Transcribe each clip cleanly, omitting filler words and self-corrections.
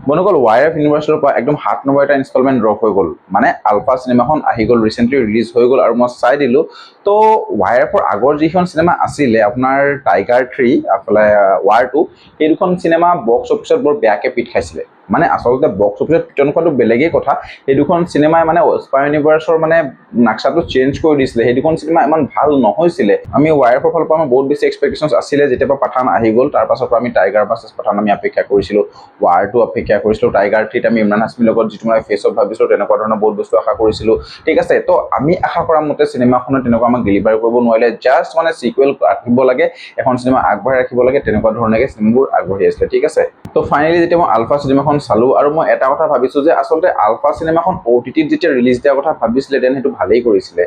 বন্ধুসকল YF ইউনিভাৰ্ছৰ পৰা একদম 7 নম্বৰ এটা ইনষ্টলমেণ্ট ড্ৰপ হৈ গ'ল মানে আলফা চিনেমাখন আহি গ'ল ৰিসেন্টলি ৰিলিজ হৈ গ'ল আৰু মই চাই দিলো তো YFৰ আগৰ যিখন চিনেমা আছিলে আপোনাৰ টাইগাৰ 3 আফালে ৱাৰ 2 এই দুখন চিনেমা বক্স অফিচত বৰ বেয়াকে পিট খাইছিলে মানে আসলতে বক্স অফিচত পিটন খোৱাটো বেলেগেই কথা এই দুখন চিনেমাই মানে স্পাই ইউনিভাৰ্ছৰ মানে নাক্সাটো চেঞ্জ কৰি দিছিলে সেই দুখন চিনেমা ইমান ভাল নহৈছিলে আমি YFৰ ফালৰ পৰা বহুত বেছি এক্সপেক্টেশনছ আছিলে যেতিয়া পাঠান আহি গ'ল তাৰ পাছৰ পৰা আমি টাইগাৰ ভাৰ্চেছ পাঠান আমি অপেক্ষা কৰিছিলো ৱাৰ 2 অপেক্ষা কৰিছিলো টাইগাৰ 3 আমি ইমৰান হাছমিৰ লগত যিটো মই ফেচত ভাবিছিলো তেনেকুৱা ধৰণৰ বহুত বস্তু আশা কৰিছিলো ঠিক আছে তো আমি আশা কৰা মতে চিনেমাখনে তেনেকুৱা আমাক ডেলিভাৰ কৰিব নোৱাৰিলে জাস্ট মানে সিকুৱেল ৰাখিব লাগে এখন চিনেমা আগবঢ়াই ৰাখিব লাগে তেনেকুৱা ধৰণে চিনেমাবোৰ আগবঢ়ি আছে ঠিক আছে তো ফাইনালি যেতিয়া মই আলফা চিনেমাখন চালো আৰু মই এটা কথা ভাবিছো যে আসলতে আলফা চিনেমাখন OTTত যেতিয়া ৰিলিজ দিয়া কথা ভাবিছিলে দেন হেতু ভালেই কৰিছিলে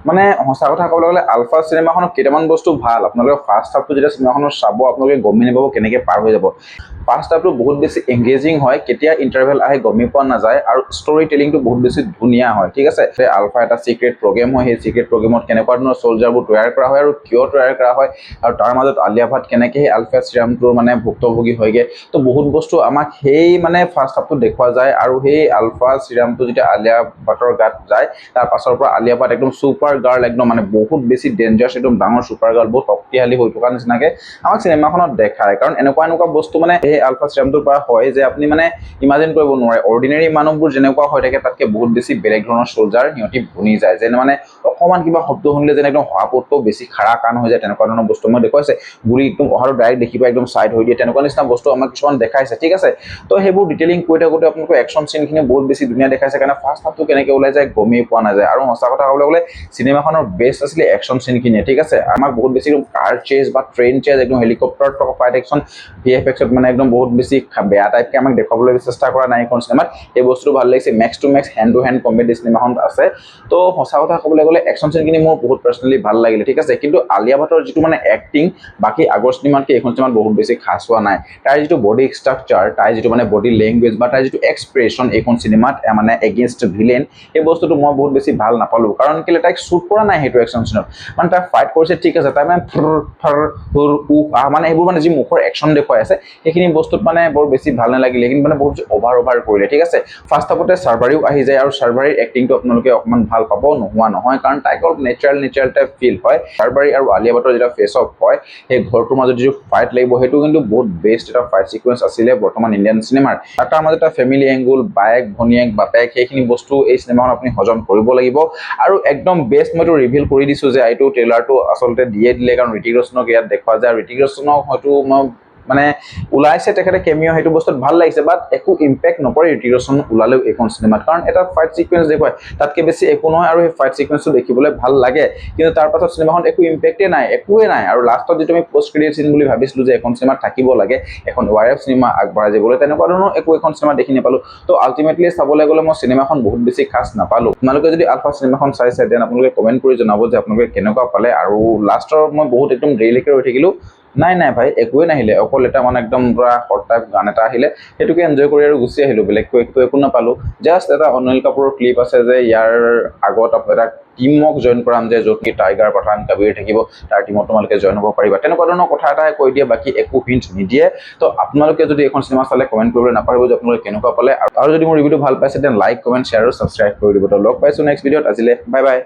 মানে সঁচা কথা ক'বলৈ গ'লে আলফা চিনেমাখনৰ কেইটামান বস্তু ভাল আপোনালোকে ফাৰ্স্ট হাফটো যেতিয়া চিনেমাখনৰ চাব আপোনালোকে গমে নাপাব কেনেকৈ পাৰ হৈ যাব ফাৰ্স্ট হাফটো বহুত বেছি এংগেজিং হয় কেতিয়া ইন্টাৰভেল আহে গমে পোৱা নাযায় আৰু ষ্টৰী টেলিংটো বহুত বেছি ধুনীয়া হয় ঠিক আছে আলফা এটা সিক্ৰেট প্ৰগ্ৰেম হয় সেই সিক্ৰেট প্ৰগ্ৰেমত কেনেকুৱা ধৰণৰ সোলজাৰবোৰ তৈয়াৰ কৰা হয় আৰু কিয় তৈয়াৰ কৰা হয় আৰু তাৰ মাজত আলিয়া ভাট কেনেকৈ সেই আলফা চিৰামটোৰ মানে ভুক্তভোগী হয়গে তো বহুত বস্তু আমাক সেই মানে ফাৰ্স্ট হাফটো দেখুৱা যায় আৰু সেই আলফা চিৰামটো যেতিয়া আলিয়া ভাটৰ গাত যায় তাৰ পাছৰ পৰা আলিয়া ভাট একদম সুপাৰ গাৰ্ল একদম মানে বহুত বেছি ডেঞ্জাৰাছ একদম ডাঙৰ সুপাৰ গাৰ্ল বহুত শক্তিশালী হৈ থকা নিচিনাকে আমাক চিনেমাখনত দেখায় কাৰণ এনেকুৱা বস্তু মানে এই আলফা চিৰামটোৰ পৰা হয় যে আপুনি মানে ইমাজিন কৰিব নোৱাৰে অৰ্ডিনাৰী মানুহবোৰ যেনেকুৱা হৈ থাকে তাতকে বহুত বেছি বেলেগ ধৰণৰ সোলজাৰ নিয়তি বনি যায় যেন মানে অকমান কিবা শব্দ শুনিলে যেন একদম হৱাপতকৈ বেছি খাৰা কাণ হৈ যায় তেনেকুৱা ধৰণৰ বস্তু মই দেখুৱাইছে গুলি একদম অহাটো ডাইৰেক্ট দেখিবা একদম সাইড হৈ দিয়ে তেনেকুৱা নিচিনা বস্তু আমাক কিছুমান দেখাইছে ঠিক আছে তো সেইবোৰ ডিটেইলিং কৈ থাকোতে আপোনালোকৰ একশন সিনখিনি বহুত বেছি ধুনীয়া দেখাইছে কাৰণ ফাৰ্স্ট হাফটো কেনেকৈ ওলাই যায় গমেই পোৱা নাযায় আৰু সঁচা কথা ক'বলৈ গ'লে চিনেমাখনৰ বেষ্ট আছিলে একশন সিনখিনি ঠিক আছে আমাক বহুত বেছি কাৰ চেজ বা ট্ৰেইন চেজ একদম হেলিকপ্টাৰ ফাইট একশন VFXত মানে একদম বহুত বেছি বেয়া টাইপকে আমাক দেখাবলৈ চেষ্টা কৰা নাই এখন চিনেমাত এই বস্তুটো ভাল লাগিছে max to max hand to hand comedy চিনেমাখন আছে তো সঁচা কথা ক'বলৈ গ'লে একশন সিনখিনি মোৰ বহুত পাৰ্চনেলি ভাল লাগিলে ঠিক আছে কিন্তু আলিয়া ভাটৰ যিটো মানে এক্টিং বাকি আগৰ চিনেমাতকৈ এইখন চিনেমাত বহুত বেছি খাছ হোৱা নাই তাইৰ যিটো বডি ষ্ট্ৰাকচাৰ তাইৰ যিটো মানে বডি লেংগুৱেজ বা তাইৰ যিটো এক্সপ্ৰেছন এইখন চিনেমাত মানে এগেইনষ্ট ভিলেন এই বস্তুটো মই বহুত বেছি ভাল নাপালো কাৰণ কেলে তাইক শ্বুট কৰা নাই সেইটো একশন চিনত মানে তাই ফাইট কৰিছে ঠিক আছে তাই মানে মানে এইবোৰ মানে যি মুখৰ একশন দেখুৱাই আছে সেইখিনি বস্তুত মানে বৰ বেছি ভাল নালাগিলে কিন্তু মানে বহুত অভাৰ কৰিলে ঠিক আছে ফাৰ্স্ট হাফতে চাৰ্ভাৰিও আহি যায় আৰু চাৰ্ভাৰিৰ এক্টিংটো আপোনালোকে অকমান ভাল পাব নোহোৱা নহয় কাৰণ তাইক অলপ নেচাৰেল টাইপ ফিল হয় চাৰ্ভাৰি আৰু আলিয়া ভাটৰ যেতিয়া ফেচ অফ হয় সেই ঘৰটোৰ মাজত যিটো ফাইট লাগিব সেইটো কিন্তু বহুত বেষ্ট এটা ফাইট সিকুৱেন্স আছিলে বৰ্তমান ইণ্ডিয়ান চিনেমাৰ তাৰ মাজত এটা ফেমিলি এংগুল বায়েক ভনীয়েক বাপেক সেইখিনি বস্তু এই চিনেমাখন আপুনি হজম কৰিব লাগিব আৰু একদম বেষ্ট মইতো ৰিভিল কৰি দিছো যে এইটো ট্ৰেইলাৰটো আচলতে দিয়ে দিলে কাৰণ ঋতিক ৰোশনক ইয়াত দেখুৱা যায় ঋতিক ৰোশনক হয়তো মই মানে ওলাইছে তেখেতে কেমিও সেইটো বস্তুত ভাল লাগিছে বাট একো ইম্পেক্ট নপৰে ঋতিক ৰোশন ওলালেও এখন চিনেমাত কাৰণ এটা ফাইট সিকুৱেন্স দেখুৱায় তাতকে বেছি একো নহয় আৰু সেই ফাইট সিকুৱেন্সটো দেখিবলৈ ভাল লাগে কিন্তু তাৰ পাছত চিনেমাখন একো ইম্পেক্টে নাই একোৱে নাই আৰু লাষ্টত যিটো আমি পোষ্ট ক্ৰেডিট চিন বুলি ভাবিছিলো যে এখন চিনেমাত থাকিব লাগে এখন YF চিনেমা আগবঢ়াই যাবলৈ তেনেকুৱা ধৰণৰ একো এখন চিনেমা দেখি নাপালো তো আলটিমেটলি চাবলৈ গ'লে মই চিনেমাখন বহুত বেছি খাছ নাপালো আপোনালোকে যদি আলফা চিনেমাখন চাইছে দেন আপোনালোকে কমেন্ট কৰি জনাব যে আপোনালোকে কেনেকুৱা পালে আৰু লাষ্টৰ মই বহুত একদম দেৰিলৈকে ৰৈ থাকিলো নাই ভাই একোৱে নাহিলে অকল এটা মানে একদম পুৰা শৰ্ট টাইপ গান এটা আহিলে সেইটোকে এনজয় কৰি আৰু গুচি আহিলো বেলেগকৈ একো নাপালো জাষ্ট এটা অনিল কাপুৰৰ ক্লিপ আছে যে ইয়াৰ আগত এটা টিমক জইন কৰাম যে য'ত কি টাইগাৰ পাঠান কবিৰ থাকিব তাৰ টিমত তোমালোকে জইন হ'ব পাৰিবা তেনেকুৱা ধৰণৰ কথা এটা কৈ দিয়ে বাকি একো হিন্ট নিদিয়ে তো আপোনালোকে যদি এখন চিনেমা চালে কমেন্ট কৰিবলৈ নাপাহৰিব যে আপোনালোকে কেনেকুৱা পালে আৰু যদি মোৰ ৰিভিউটো ভাল পাইছে দেন লাইক কমেন্ট শ্বেয়াৰ আৰু সাবস্ক্ৰাইব কৰি দিব তো লগ পাইছো নেক্সট ভিডিঅ'ত আজিলে বাই বাই